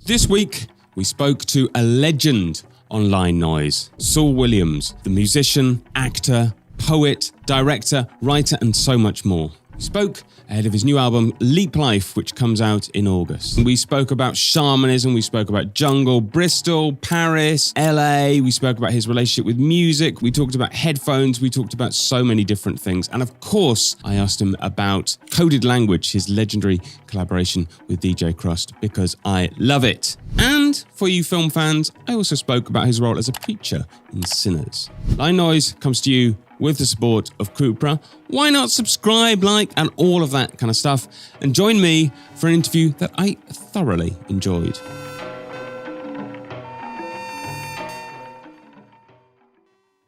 This week, we spoke to a legend on line noise, Saul Williams, the musician, actor, poet, director, writer, and so much more. We spoke ahead of his new album, Leap Life, which comes out in August. We spoke about shamanism, we spoke about jungle, Bristol, Paris, LA, we spoke about his relationship with music, we talked about headphones, we talked about so many different things. And of course, I asked him about Coded Language, his legendary collaboration with DJ Krust, because I love it. And for you film fans, I also spoke about his role as a preacher in Sinners. Line Noise comes to you with the support of Cupra. Why not subscribe, like, and all of that kind of stuff, and join me for an interview that I thoroughly enjoyed.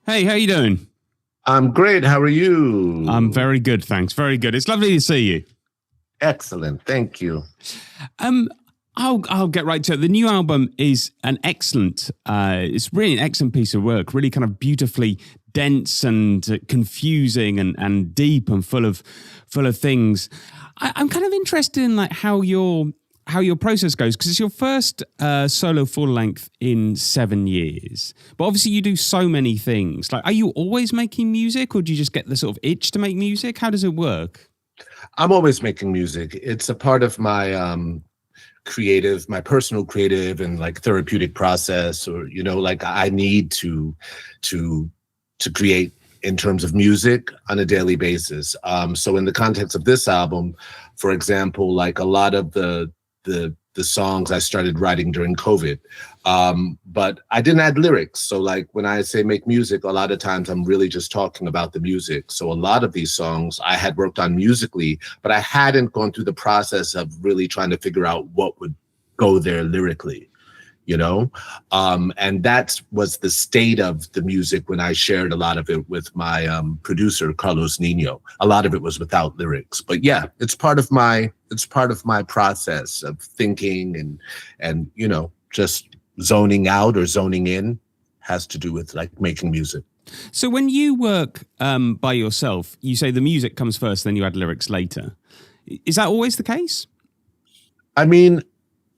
Hey, how you doing? I'm great. How are you? I'm very good, thanks. Very good. It's lovely to see you. Excellent. Thank you. I'll get right to it. The new album is an excellent, it's really an excellent piece of work, really kind of beautifully dense and confusing and deep and full of things. I'm kind of interested in like how your process goes, because it's your first solo full length in 7 years. But obviously you do so many things. Like, are you always making music, or do you just get the sort of itch to make music? How does it work? I'm always making music. It's a part of my my personal creative and like therapeutic process, or like I need to create in terms of music on a daily basis. So in the context of this album, for example, like a lot of the songs I started writing during COVID, but I didn't add lyrics. So like when I say make music, a lot of times I'm really just talking about the music. So a lot of these songs I had worked on musically, but I hadn't gone through the process of really trying to figure out what would go there lyrically, and that was the state of the music when I shared a lot of it with my producer, Carlos Nino. A lot of it was without lyrics, but yeah, it's part of my process of thinking and just zoning out or zoning in has to do with like making music. So when you work by yourself, you say the music comes first, then you add lyrics later. Is that always the case? I mean,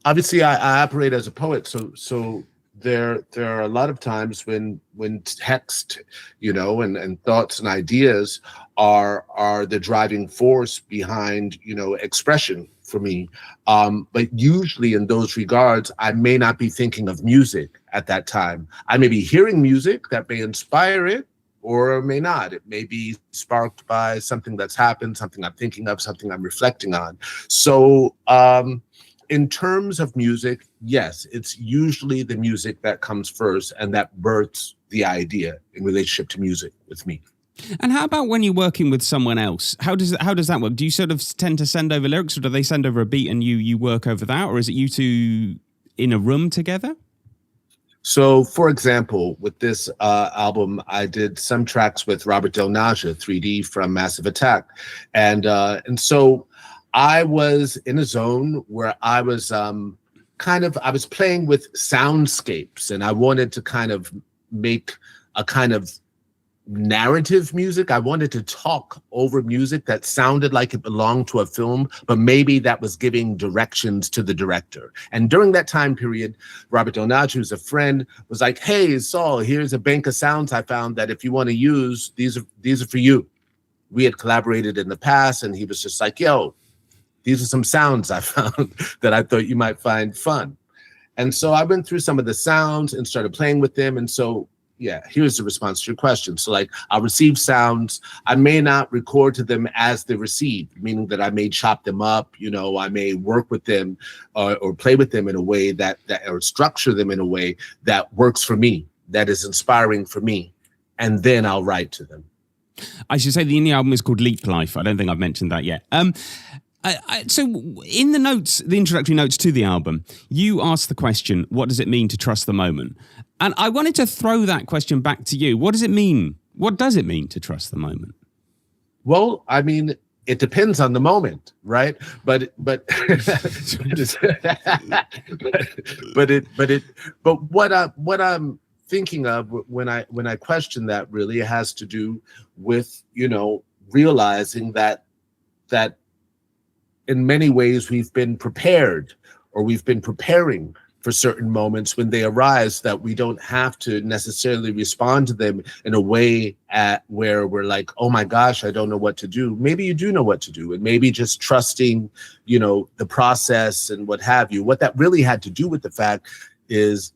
obviously I operate as a poet, so there are a lot of times when text, and thoughts and ideas are the driving force behind, expression for me. But usually in those regards, I may not be thinking of music at that time. I may be hearing music that may inspire it, or may not. It may be sparked by something that's happened, something I'm thinking of, something I'm reflecting on. So in terms of music, yes, it's usually the music that comes first, and that births the idea in relationship to music with me. And how about when you're working with someone else? How does that work? Do you sort of tend to send over lyrics, or do they send over a beat and you work over that, or is it you two in a room together? So, for example, with this album, I did some tracks with Robert Del Naja, 3D from Massive Attack, and so I was in a zone where I was I was playing with soundscapes, and I wanted to kind of make a kind of narrative music. I wanted to talk over music that sounded like it belonged to a film, but maybe that was giving directions to the director. And during that time period, Robert Del Naja, who's a friend, was like, "Hey, Saul, here's a bank of sounds I found that if you want to use, these are for you." We had collaborated in the past, and he was just like, "Yo, these are some sounds I found that I thought you might find fun." And so I went through some of the sounds and started playing with them. And so, yeah, here's the response to your question. So like I'll receive sounds. I may not record to them as they're received, meaning that I may chop them up, I may work with them or play with them in a way that or structure them in a way that works for me, that is inspiring for me. And then I'll write to them. I should say the new album is called Leap Life. I don't think I've mentioned that yet. So in the introductory notes to the album, you asked the question, what does it mean to trust the moment? And I wanted to throw that question back to you. What does it mean? What does it mean to trust the moment? Well, I mean, it depends on the moment, right? But what I'm thinking of when I question that really has to do with, realizing that in many ways we've been prepared, or we've been preparing for certain moments when they arise, so that we don't have to necessarily respond to them in a way where we're like, oh my gosh, I don't know what to do. Maybe you do know what to do, and maybe just trusting, the process and what have you. What that really had to do with the fact is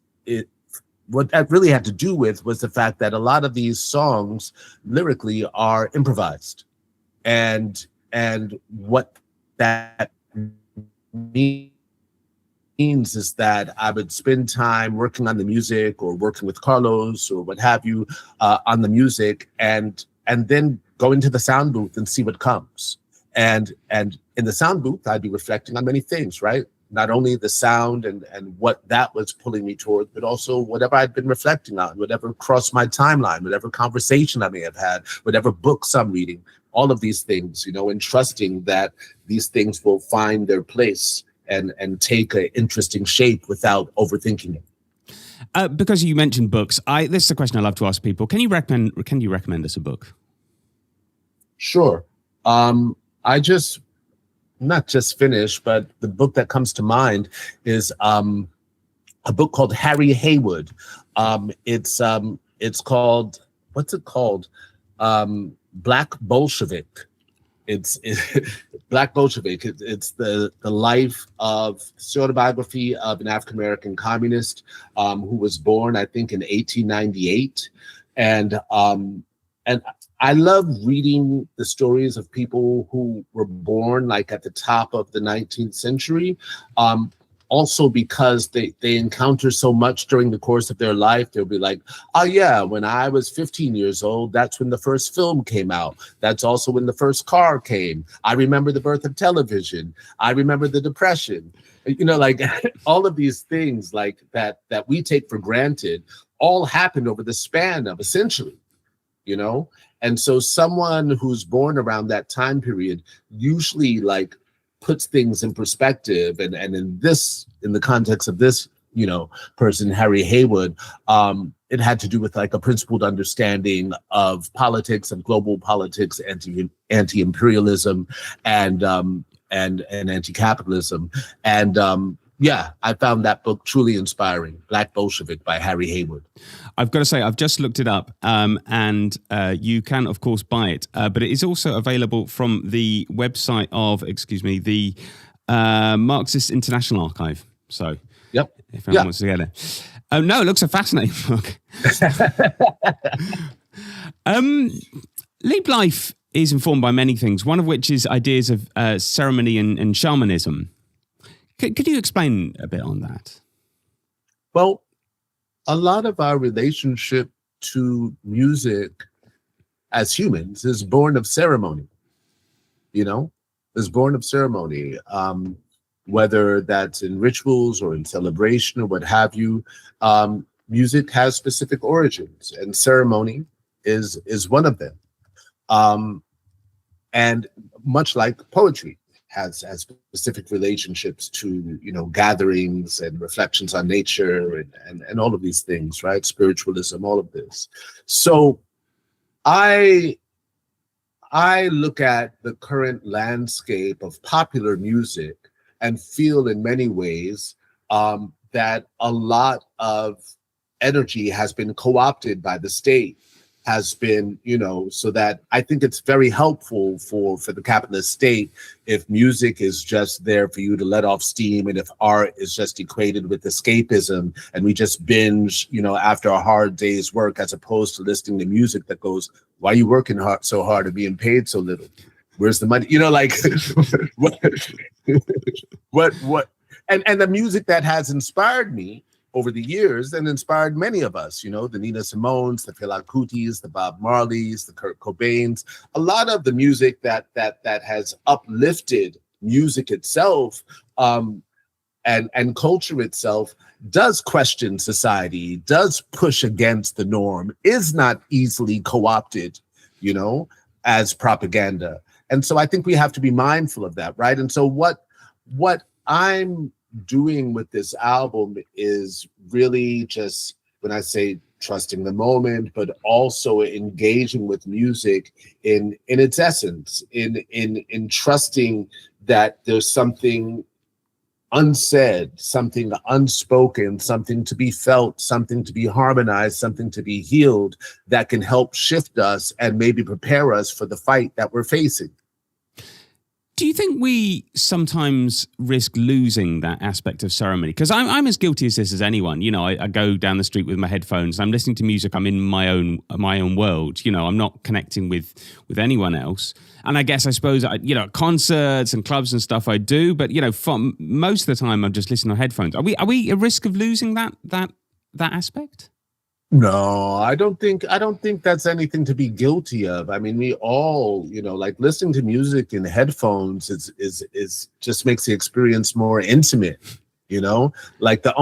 what that really had to do with was the fact that a lot of these songs lyrically are improvised, and what that means is that I would spend time working on the music or working with Carlos or what have you on the music, and then go into the sound booth and see what comes. And in the sound booth, I'd be reflecting on many things, right? Not only the sound and what that was pulling me toward, but also whatever I'd been reflecting on, whatever crossed my timeline, whatever conversation I may have had, whatever books I'm reading, all of these things, and trusting that these things will find their place and take an interesting shape without overthinking it. Because you mentioned books, this is a question I love to ask people. Can you recommend us a book? Sure. I just not just finished, but the book that comes to mind is a book called Harry Haywood. It's called, what's it called? Black Bolshevik. It's Black Bolshevik. It's the life of autobiography of an African American communist who was born, I think, in 1898, and I love reading the stories of people who were born like at the top of the 19th century. Also because they encounter so much during the course of their life. They'll be like, oh yeah, when I was 15 years old, that's when the first film came out. That's also when the first car came. I remember the birth of television. I remember the Depression. Like all of these things like that we take for granted all happened over the span of a century, And so someone who's born around that time period usually like puts things in perspective, and in the context of this person, Harry Haywood, it had to do with like a principled understanding of politics, of global politics, anti-imperialism, and anti-capitalism, and yeah, I found that book truly inspiring. Black Bolshevik by Harry Haywood. I've got to say, I've just looked it up, and you can, of course, buy it. But it is also available from the website of, the Marxist International Archive. So, yep, if anyone wants to get it. Oh, no, it looks a fascinating book. Leap life is informed by many things, one of which is ideas of ceremony and shamanism. Could you explain a bit on that? Well, a lot of our relationship to music as humans is born of ceremony, is born of ceremony, whether that's in rituals or in celebration or what have you. Music has specific origins, and ceremony is one of them. And much like poetry has specific relationships to gatherings and reflections on nature and all of these things, right? Spiritualism, all of this. So I look at the current landscape of popular music and feel in many ways that a lot of energy has been co-opted by the state, has been, so that I think it's very helpful for the capitalist state if music is just there for you to let off steam, and if art is just equated with escapism, and we just binge, after a hard day's work, as opposed to listening to music that goes, why are you working so hard and being paid so little? Where's the money? what? And the music that has inspired me over the years and inspired many of us, the Nina Simones, the Fela Kutis, the Bob Marleys, the Kurt Cobains, a lot of the music that has uplifted music itself and culture itself does question society, does push against the norm, is not easily co-opted, as propaganda. And so I think we have to be mindful of that, right? And so what I'm doing with this album is really just, when I say trusting the moment, but also engaging with music in its essence, in trusting that there's something unsaid, something unspoken, something to be felt, something to be harmonized, something to be healed that can help shift us and maybe prepare us for the fight that we're facing. Do you think we sometimes risk losing that aspect of ceremony? Because I'm as guilty as this as anyone. You know, I go down the street with my headphones. I'm listening to music. I'm in my own world. You know, I'm not connecting with anyone else. And I suppose, concerts and clubs and stuff I do. But, for most of the time, I'm just listening on headphones. Are we at risk of losing that aspect? No, I don't think that's anything to be guilty of. I mean, we all, like listening to music in headphones is just makes the experience more intimate, Like the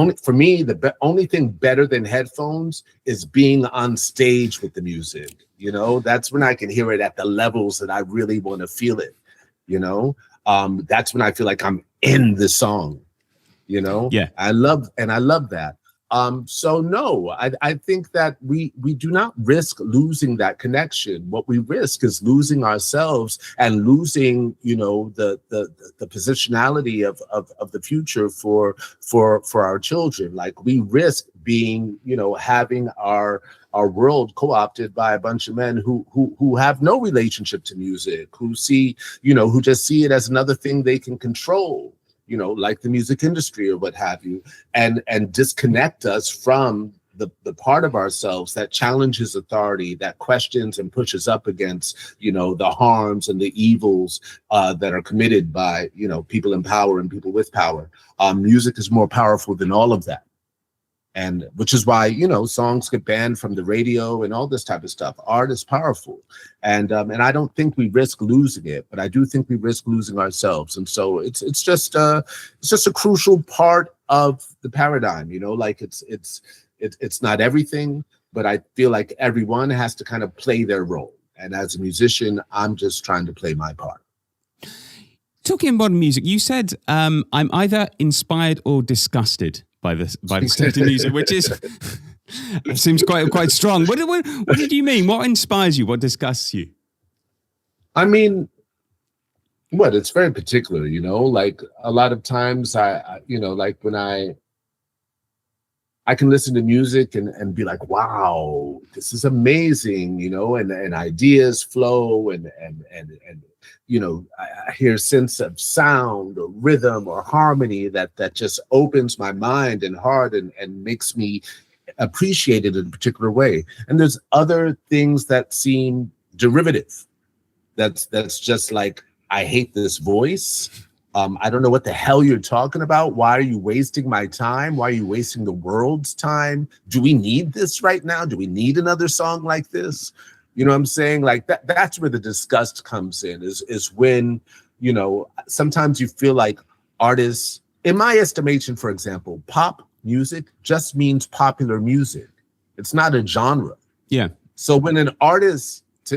only thing better than headphones is being on stage with the music. That's when I can hear it at the levels that I really want to feel it, That's when I feel like I'm in the song, Yeah. I love that. So no, I think that we do not risk losing that connection. What we risk is losing ourselves and losing, the positionality of the future for our children. Like we risk being, having our world co-opted by a bunch of men who have no relationship to music, who see, who just see it as another thing they can control. Like the music industry or what have you, and disconnect us from the part of ourselves that challenges authority, that questions and pushes up against, the harms and the evils that are committed by, people in power and people with power. Music is more powerful than all of that. And which is why, songs get banned from the radio and all this type of stuff. Art is powerful. And I don't think we risk losing it, but I do think we risk losing ourselves. And so it's just a crucial part of the paradigm, like it's not everything, but I feel like everyone has to kind of play their role. And as a musician, I'm just trying to play my part. Talking about music, you said I'm either inspired or disgusted by the state of music, which seems quite strong. What did you mean? What inspires you? What disgusts you? I mean, it's very particular, like a lot of times I like when I can listen to music and be like, wow, this is amazing, and ideas flow and I hear a sense of sound or rhythm or harmony that just opens my mind and heart and makes me appreciate it in a particular way. And there's other things that seem derivative. That's just like, I hate this voice. I don't know what the hell you're talking about. Why are you wasting my time? Why are you wasting the world's time? Do we need this right now? Do we need another song like this? You know what I'm saying? Like that's where the disgust comes in, is when, sometimes you feel like artists, in my estimation, for example, pop music just means popular music. It's not a genre. Yeah. So when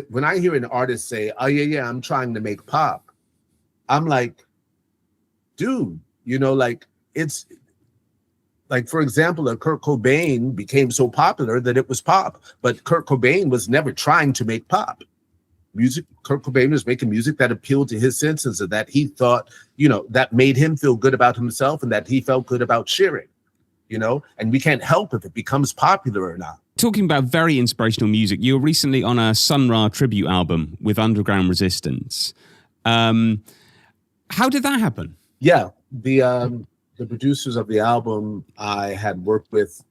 when I hear an artist say, oh yeah, I'm trying to make pop, I'm like, dude, it's like, for example, Kurt Cobain became so popular that it was pop, but Kurt Cobain was never trying to make pop music. Kurt Cobain was making music that appealed to his senses and that he thought, that made him feel good about himself and that he felt good about sharing, and we can't help if it becomes popular or not. Talking about very inspirational music, you were recently on a Sun Ra tribute album with Underground Resistance. How did that happen? Yeah, the producers of the album I had worked with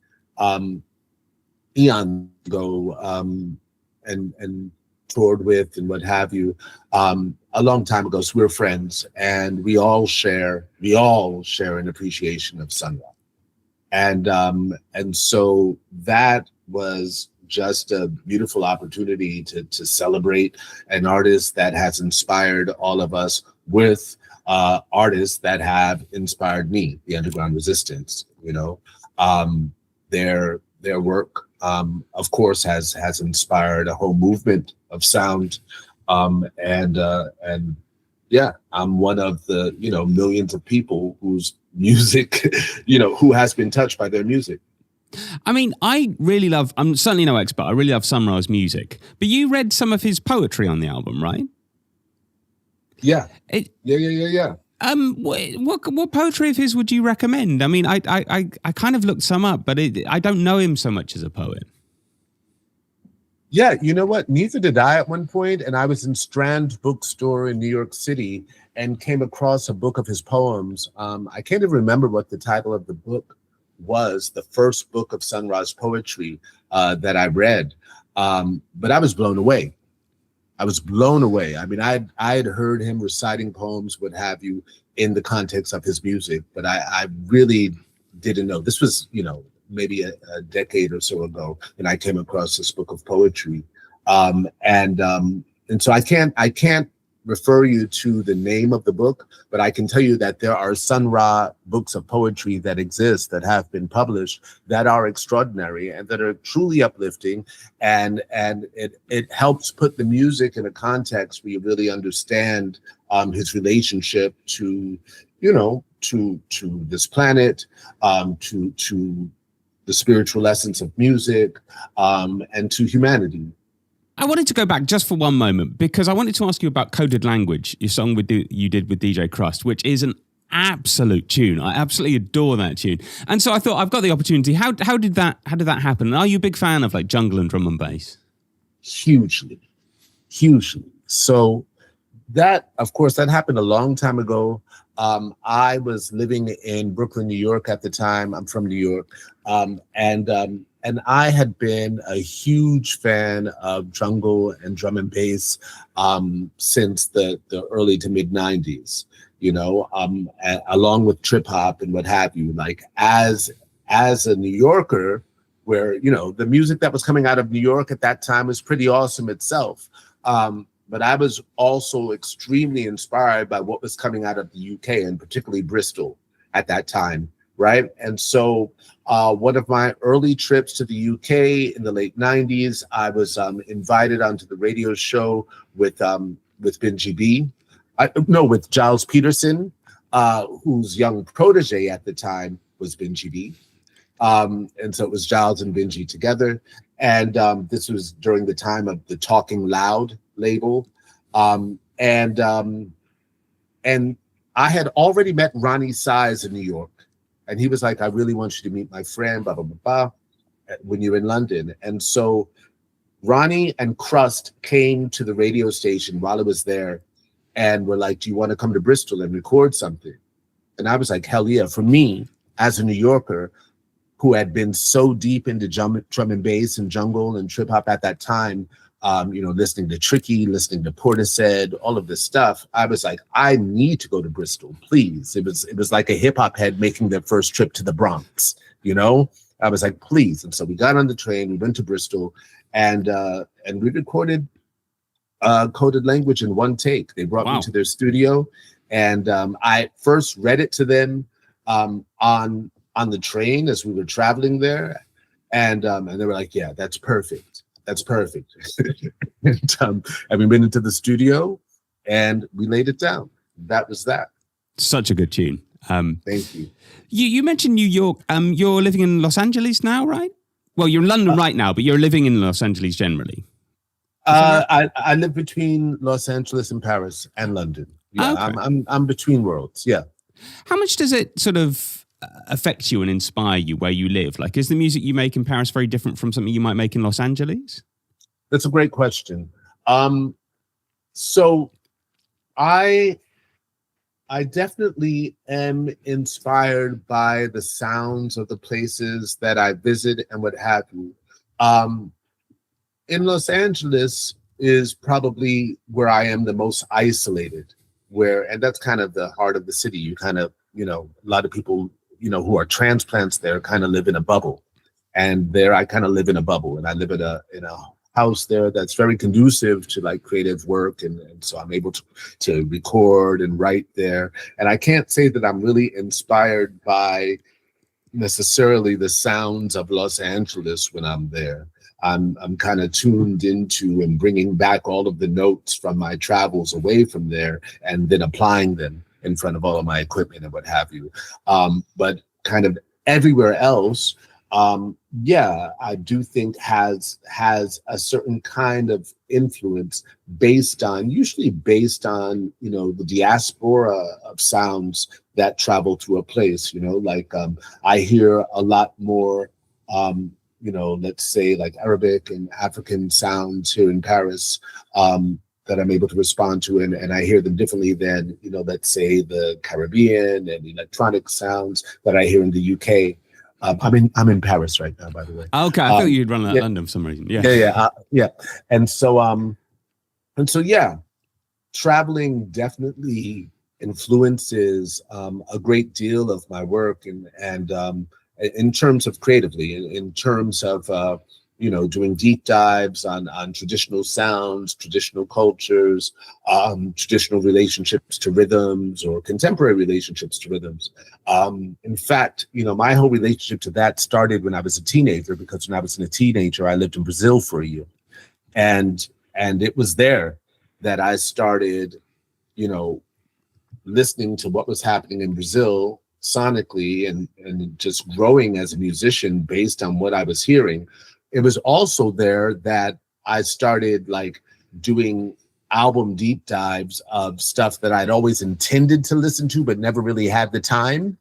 eons ago and toured with and what have you a long time ago. So we're friends, and we all share an appreciation of Sun Ra. And so that was just a beautiful opportunity to celebrate an artist that has inspired all of us with artists that have inspired me, the Underground Resistance. Their work, of course, has inspired a whole movement of sound, and yeah, I'm one of the millions of people whose music, who has been touched by their music. I mean, I'm certainly no expert. I really love Sun Ra's music, but you read some of his poetry on the album, right? Yeah. Yeah. What poetry of his would you recommend? I mean, I kind of looked some up, but I don't know him so much as a poet. Yeah, you know what? Neither did I at one point. And I was in Strand Bookstore in New York City and came across a book of his poems. I can't even remember what the title of the book was, the first book of Sun Ra's poetry that I read. But I was blown away. I was blown away. I mean, I had heard him reciting poems, what have you, in the context of his music, but I really didn't know. This was, maybe a decade or so ago, and I came across this book of poetry. And so I can't refer you to the name of the book, but I can tell you that there are Sun Ra books of poetry that exist, that have been published, that are extraordinary and that are truly uplifting. And it helps put the music in a context where you really understand his relationship to, to this planet, to the spiritual essence of music, and to humanity. I wanted to go back just for one moment because I wanted to ask you about Coded Language, your song you did with DJ Krust, which is an absolute tune. I absolutely adore that tune. And so I thought, I've got the opportunity. How did that happen? Are you a big fan of like jungle and drum and bass? Hugely. So that, of course, that happened a long time ago. I was living in Brooklyn, New York at the time. I'm from New York. And I had been a huge fan of jungle and drum and bass since the early to mid 90s, along with trip hop and what have you. Like as a New Yorker, where, the music that was coming out of New York at that time was pretty awesome itself. But I was also extremely inspired by what was coming out of the UK, and particularly Bristol at that time, right? And so one of my early trips to the UK in the late 90s, I was invited onto the radio show with Benji B. With Giles Peterson, whose young protege at the time was Benji B. And so it was Giles and Benji together. And this was during the time of the Talking Loud label. And I had already met Ronnie Size in New York. And he was like, I really want you to meet my friend, blah, blah, blah, blah, when you're in London. And so Ronnie and Krust came to the radio station while I was there and were like, do you want to come to Bristol and record something? And I was like, hell yeah. For me, as a New Yorker, who had been so deep into drum and bass and jungle and trip hop at that time, listening to Tricky, listening to Portishead, all of this stuff, I was like, I need to go to Bristol, please. It was like a hip hop head making their first trip to the Bronx, I was like, please. And so we got on the train, we went to Bristol, and we recorded Coded Language in one take. They brought me to their studio, and I first read it to them on the train as we were traveling there, and they were like, yeah, that's perfect. That's perfect. And we went into the studio and we laid it down. That was that. Such a good tune. Thank you. You mentioned New York. You're living in Los Angeles now, right? Well, you're in London right now, but you're living in Los Angeles generally. I live between Los Angeles and Paris and London. Yeah, okay. I'm between worlds. Yeah. How much does it sort of affect you and inspire you where you live? Like, is the music you make in Paris very different from something you might make in Los Angeles? That's a great question. So I definitely am inspired by the sounds of the places that I visit and what have you. In Los Angeles is probably where I am the most isolated, and that's kind of the heart of the city. You kind of, a lot of people, who are transplants there kind of live in a bubble. And there I kind of live in a bubble, and I live in a house there that's very conducive to like creative work. And so I'm able to record and write there. And I can't say that I'm really inspired by necessarily the sounds of Los Angeles when I'm there. I'm kind of tuned into and bringing back all of the notes from my travels away from there and then applying them in front of all of my equipment and what have you. But kind of everywhere else, yeah, I do think has a certain kind of influence usually based on, the diaspora of sounds that travel through a place, like I hear a lot more, let's say like Arabic and African sounds here in Paris, that I'm able to respond to, and I hear them differently than, let's say the Caribbean and electronic sounds that I hear in the UK. I'm in Paris right now, by the way. Okay, I thought you'd run out of London for some reason. Yeah. And so yeah, traveling definitely influences a great deal of my work, and in terms of creatively, in terms of doing deep dives on traditional sounds, traditional cultures, traditional relationships to rhythms, or contemporary relationships to rhythms. In fact, my whole relationship to that started when I was a teenager, because when I was a teenager, I lived in Brazil for a year. And it was there that I started, listening to what was happening in Brazil sonically, and just growing as a musician based on what I was hearing. It was also there that I started like doing album deep dives of stuff that I'd always intended to listen to, but never really had the time.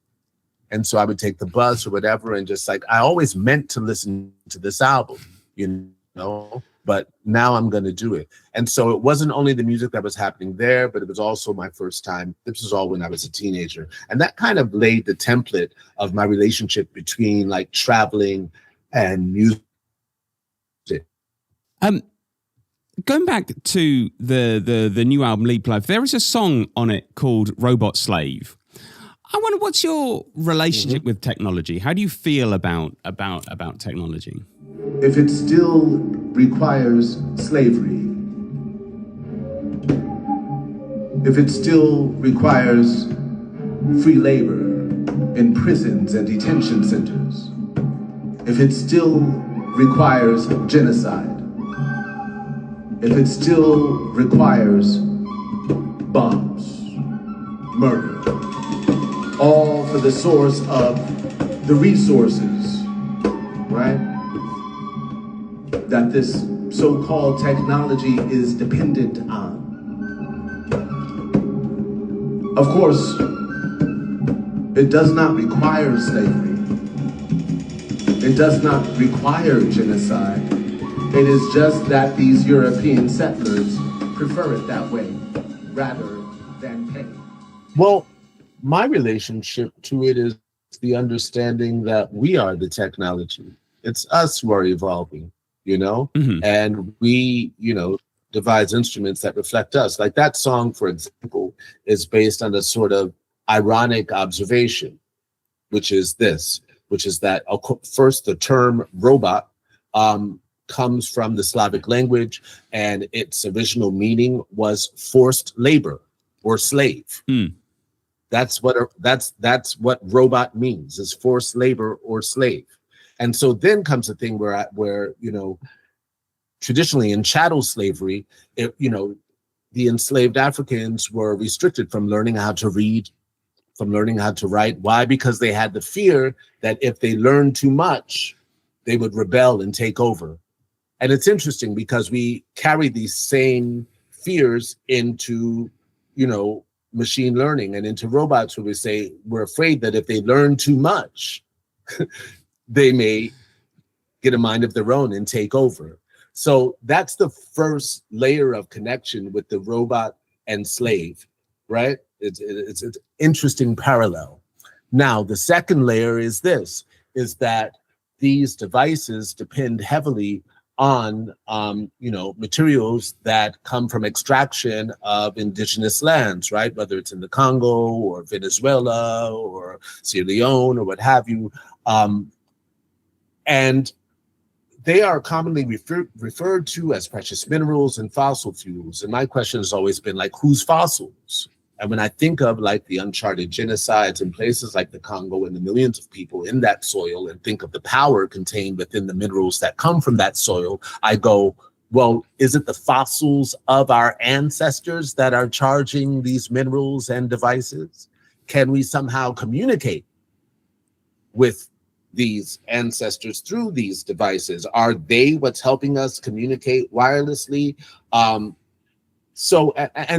And so I would take the bus or whatever, and just like, I always meant to listen to this album, but now I'm going to do it. And so it wasn't only the music that was happening there, but it was also my first time. This was all when I was a teenager. And that kind of laid the template of my relationship between like traveling and music. Going back to the new album Leap Life, there is a song on it called Robot Slave. I wonder, what's your relationship with technology? How do you feel about technology? If it still requires slavery, if it still requires free labor in prisons and detention centers, if it still requires genocide, if it still requires bombs, murder, all for the source of the resources, right, that this so-called technology is dependent on. Of course, it does not require slavery. It does not require genocide. It is just that these European settlers prefer it that way rather than pay. Well, my relationship to it is the understanding that we are the technology. It's us who are evolving, and we, devise instruments that reflect us. Like that song, for example, is based on a sort of ironic observation, which is that first, the term robot comes from the Slavic language, and its original meaning was forced labor or slave. That's what robot means, is forced labor or slave. And so then comes the thing where traditionally in chattel slavery, the enslaved Africans were restricted from learning how to read, from learning how to write. Why? Because they had the fear that if they learned too much, they would rebel and take over. And it's interesting because we carry these same fears into, machine learning and into robots, where we say we're afraid that if they learn too much, they may get a mind of their own and take over. So that's the first layer of connection with the robot and slave, right? It's an interesting parallel. Now, the second layer is that these devices depend heavily on, materials that come from extraction of indigenous lands, right? Whether it's in the Congo or Venezuela or Sierra Leone or what have you. And they are commonly referred to as precious minerals and fossil fuels. And my question has always been like, whose fossils? And when I think of like the uncharted genocides in places like the Congo and the millions of people in that soil, and think of the power contained within the minerals that come from that soil, I go, well, is it the fossils of our ancestors that are charging these minerals and devices? Can we somehow communicate with these ancestors through these devices? Are they what's helping us communicate wirelessly? And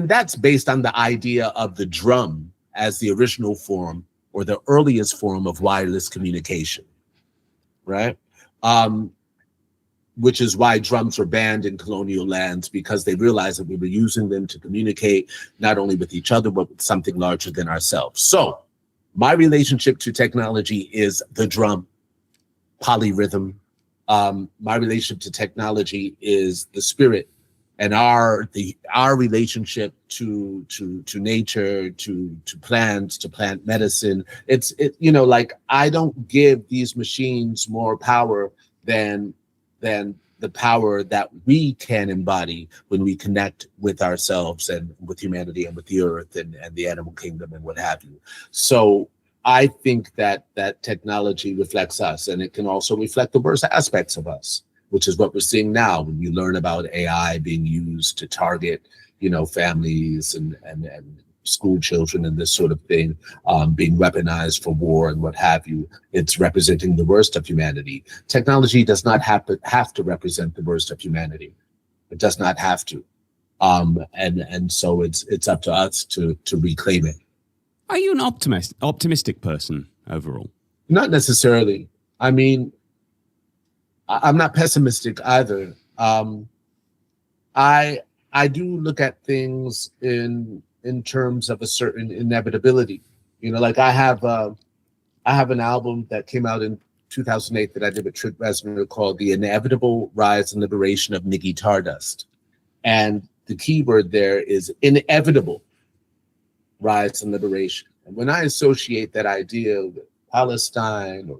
that's based on the idea of the drum as the original form or the earliest form of wireless communication, right? Which is why drums were banned in colonial lands, because they realized that we were using them to communicate not only with each other, but with something larger than ourselves. So my relationship to technology is the drum, polyrhythm. My relationship to technology is the spirit, and our relationship to nature, to plants, to plant medicine. Like, I don't give these machines more power than the power that we can embody when we connect with ourselves and with humanity and with the earth and the animal kingdom and what have you. So I think that technology reflects us, and it can also reflect the worst aspects of us, which is what we're seeing now when you learn about AI being used to target, families and school children and this sort of thing, being weaponized for war and what have you. It's representing the worst of humanity. Technology does not have to represent the worst of humanity. It does not have to. And so it's up to us to reclaim it. Are you an optimistic person overall? Not necessarily. I mean, I'm not pessimistic either. I do look at things in terms of a certain inevitability. Like I have an album that came out in 2008 that I did with Trent Reznor called The Inevitable Rise and Liberation of Niggy Tardust. And the key word there is inevitable rise and liberation. And when I associate that idea with Palestine or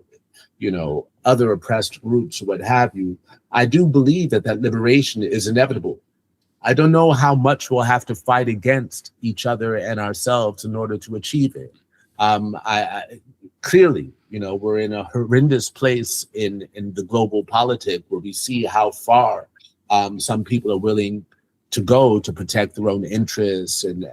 other oppressed groups or what have you, I do believe that liberation is inevitable. I don't know how much we'll have to fight against each other and ourselves in order to achieve it. I clearly, we're in a horrendous place in the global politic where we see how far some people are willing to go to protect their own interests and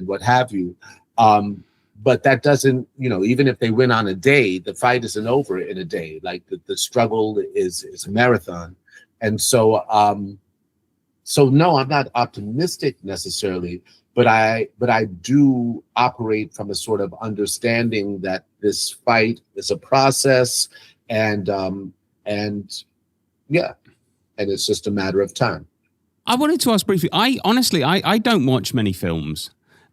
what have you. But that doesn't, even if they win on a day, the fight isn't over in a day. Like the struggle is a marathon. And so, no, I'm not optimistic necessarily, but I do operate from a sort of understanding that this fight is a process, and it's just a matter of time. I wanted to ask briefly. I honestly don't watch many films.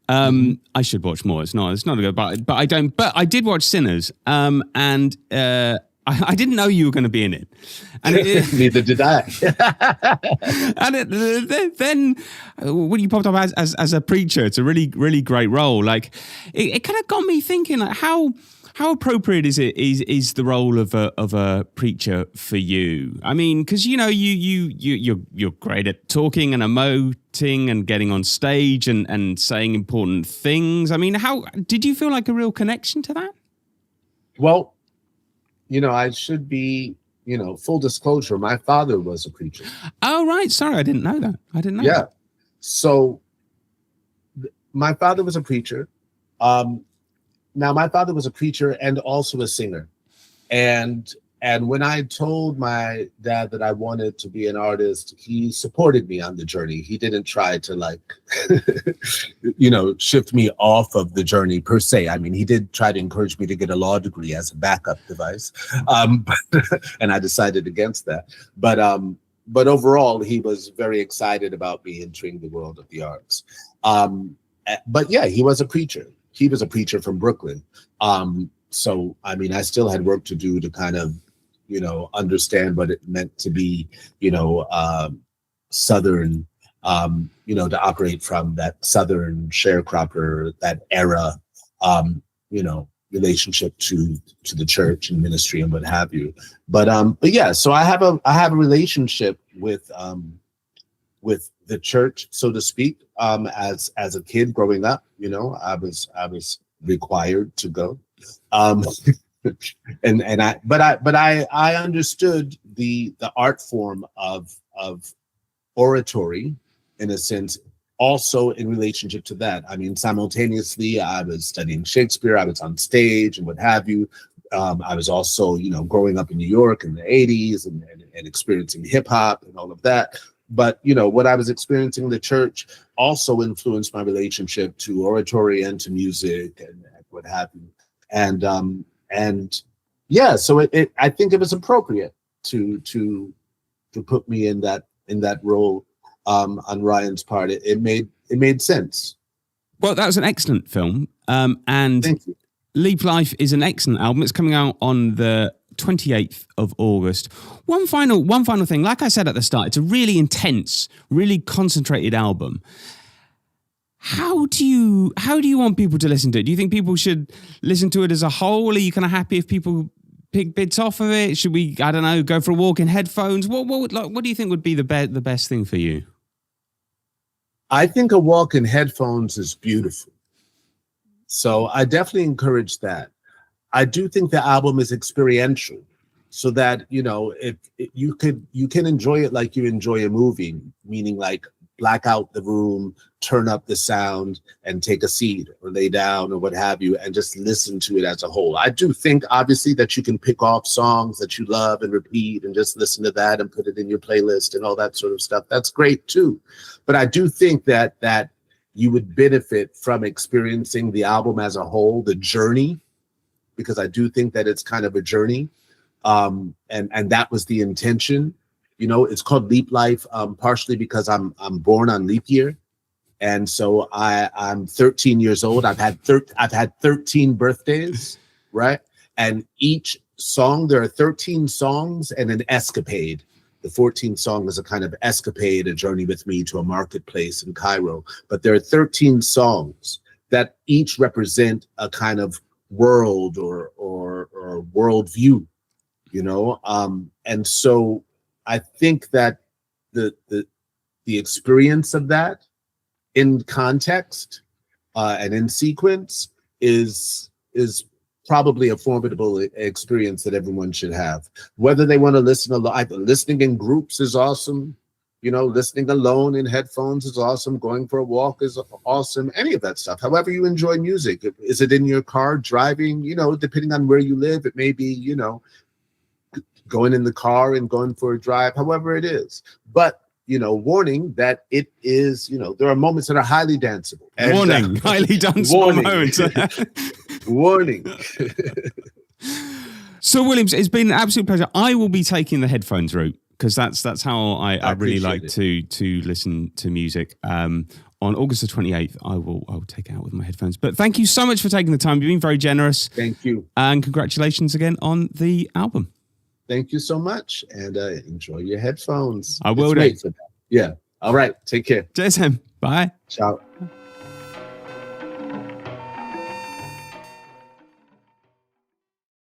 I should watch more. It's not a good, but I don't. But I did watch Sinners, and I didn't know you were going to be in it. And neither did I. And then when you popped up as a preacher, it's a really, really great role. Like it kind of got me thinking, like how appropriate is the role of a preacher for you? I mean, because you're great at talking and emoting and getting on stage and saying important things. I mean, how did you feel like a real connection to that? Well, I should be, full disclosure. My father was a preacher. Oh, right. Sorry, I didn't know that. Yeah. That. So my father was a preacher. Now, my father was a preacher and also a singer. And when I told my dad that I wanted to be an artist, he supported me on the journey. He didn't try to shift me off of the journey per se. I mean, he did try to encourage me to get a law degree as a backup device. And I decided against that. But overall, he was very excited about me entering the world of the arts. But yeah, he was a preacher. He was a preacher from Brooklyn. So, I mean, I still had work to do to kind of, understand what it meant to be, Southern, to operate from that Southern sharecropper, that era, relationship to the church and ministry and what have you. But yeah, so I have a relationship with the church, so to speak. As a kid growing up, I was required to go. But I understood the art form of oratory in a sense, also in relationship to that. I mean, simultaneously, I was studying Shakespeare, I was on stage and what have you, I was also, growing up in New York in the 80s and experiencing hip hop and all of that. But, what I was experiencing in the church also influenced my relationship to oratory and to music and what have you. And yeah, so I think it was appropriate to put me in that role on Ryan's part. It made sense. Well, that was an excellent film. And Thank you. Leap Life is an excellent album. It's coming out on the 28th of August. One final thing. Like I said at the start, it's a really intense, really concentrated album. How do you want people to listen to it? Do you think people should listen to it as a whole? Are you kind of happy if people pick bits off of it? Should we, I don't know, go for a walk in headphones? What do you think would be the best thing for you? I think a walk in headphones is beautiful. So I definitely encourage that. I do think the album is experiential, so that, if you can enjoy it like you enjoy a movie, meaning like black out the room, turn up the sound, and take a seat or lay down or what have you, and just listen to it as a whole. I do think, obviously, that you can pick off songs that you love and repeat and just listen to that and put it in your playlist and all that sort of stuff. That's great too. But I do think that you would benefit from experiencing the album as a whole, the journey, because I do think that it's kind of a journey. And that was the intention. It's called Leap Life, partially because I'm born on leap year. And so I'm 13 years old. I've had 13 birthdays, right? And each song, there are 13 songs and an escapade. The 14th song is a kind of escapade, a journey with me to a marketplace in Cairo. But there are 13 songs that each represent a kind of world or worldview, and so I think that the experience of that in context and in sequence is probably a formidable experience that everyone should have. Whether they want to listen alone, listening in groups is awesome. Listening alone in headphones is awesome. Going for a walk is awesome. Any of that stuff. However you enjoy music. Is it in your car, driving? Depending on where you live, it may be, going in the car and going for a drive, however it is. But, warning that it is, there are moments that are highly danceable. And, warning, highly danceable moments. Warning. Saul Williams, it's been an absolute pleasure. I will be taking the headphones route, because that's how I really like to listen to music. On August the 28th, I will take it out with my headphones. But thank you so much for taking the time. You've been very generous. Thank you. And congratulations again on the album. Thank you so much. And enjoy your headphones. I will. Yeah. All right. Take care. Cheers, Bye. Ciao.